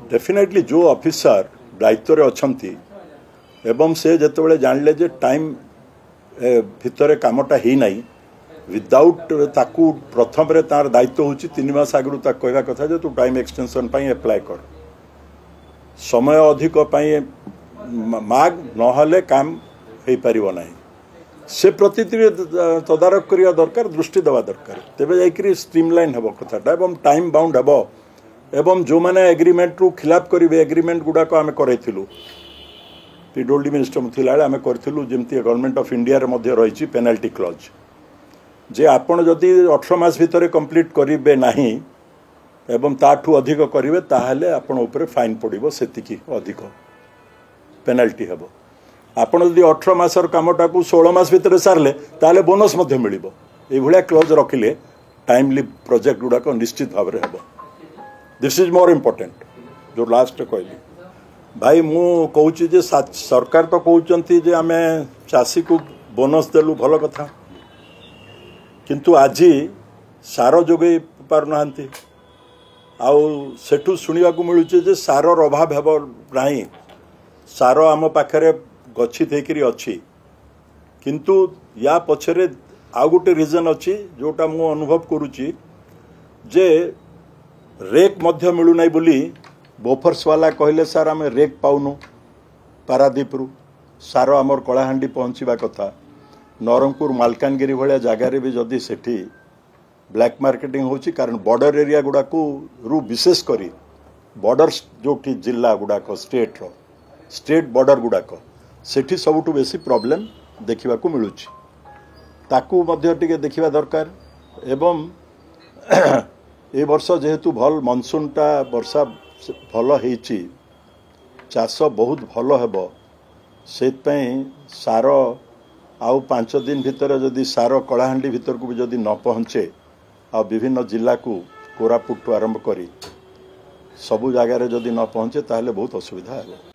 Definitely जो officer दायित्व अच्छी एवं से जिते जानले जे टाइम भितर कामटा ही नहीं विदाउट ताकू प्रथम रे तार दायित्व होची 3 मास आगु कहवा कथा जे तू टाइम एक्सटेंशन पाई अप्लाई कर समय अधिक पाई माग नहले काम हो पारिबो नाही से प्रति तदारक करिया दरकार दृष्टि देवा दरकार तेबे जाइकरी स्ट्रीमलाइन हेबो कथाटा एवं टाइम बाउंड हेबो एवं जो माने एग्रीमेंट रु खिलाफ करिवे एग्रीमेंट गुडा को आमे करैथिलु पीडब्ल्यूडी मिनिस्टर थिला आमे करथिलु जेमती गवर्नमेंट ऑफ इंडिया रे मध्ये रहिछि पेनल्टी क्लॉज जे आपण जदि 18 मास भितर कंप्लीट करिवे नाही एवं ताठू अधिक करिवे ताहाले आपण ऊपर फाइन पड़िबो सेतिकी अधिक पेनल्टी हेबो आपण जदि 18 मासर कामटा को 16 मास भितर सारले ताले बोनस मध्ये मिलिबो ए भलिया क्लॉज रखिले टाइमली प्रोजेक्ट गुडा को निश्चित भाव रे हेबो दिस इज मोर इम्पोर्टेंट जो लास्ट कहली भाई मु कहूची जे सरकार तो कहउचंती जे आमे चासी को बोनस देलु भलो कथा किंतु आजी सार जोगे पार नांती आउ सेठू सुनिया को मिलुचे जे सारर अभाव हेबो नाही सार आम पाखरे गच्छित होकर अच्छी किंतु या पछरे आउ गोटे रिजन अच्छी जोटा मु अनुभव करुच्ची जे रेक मध्य मिलू नहीं बोली बोफर्स वाला कहले सार आम रेक पाऊनु पारादीप रु सार आमर कलाहांडी पहुँचवा कथा नरंगपुर मालकानगिरी भाया जगार भी जदि सेठी ब्लैक मार्केटिंग होची कारण बॉर्डर एरिया गुड़ाक रु विशेष करी बॉर्डर जो जिला गुड़ाक स्टेट बॉर्डर गुड़ाक सेठी सबुठु बेसी प्रॉब्लम देखा मिलूची ताकू मध्य टिके देखिबा दरकार एवं ए वर्ष जेहेतु भल मनसूनटा वर्षा भल होईची चाष बहुत भल हेबो सेतपई सार आउ 5 दिन भितर जदि सार कलाहांडी भितर को भी जदि न पहुँचे आ विभिन्न जिला को कोरापुट आरंभ करी सबु जगार जदि न पहुँचे ताहले बहुत असुविधा है।